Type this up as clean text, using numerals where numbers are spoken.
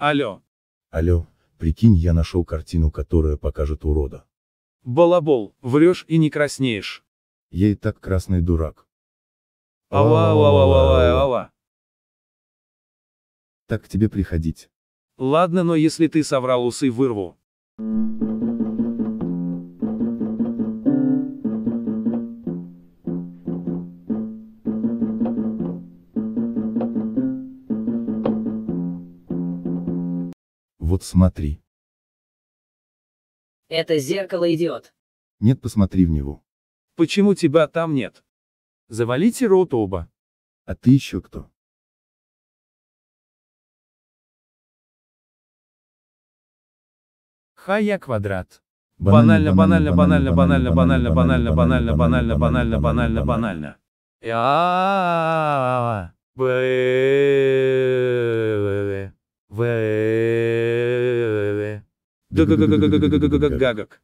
Алло. Алло, прикинь, я нашел картину, которая покажет урода. Балабол, врешь и не краснеешь. Я и так красный дурак. Ала. Так к тебе приходить. Ладно, но если ты соврал, усы вырву. Вот смотри. Это зеркало, идиот. Нет, посмотри в него. Почему тебя там нет? Завалите рот оба. А ты еще кто? Хая квадрат. Банально. Гагак.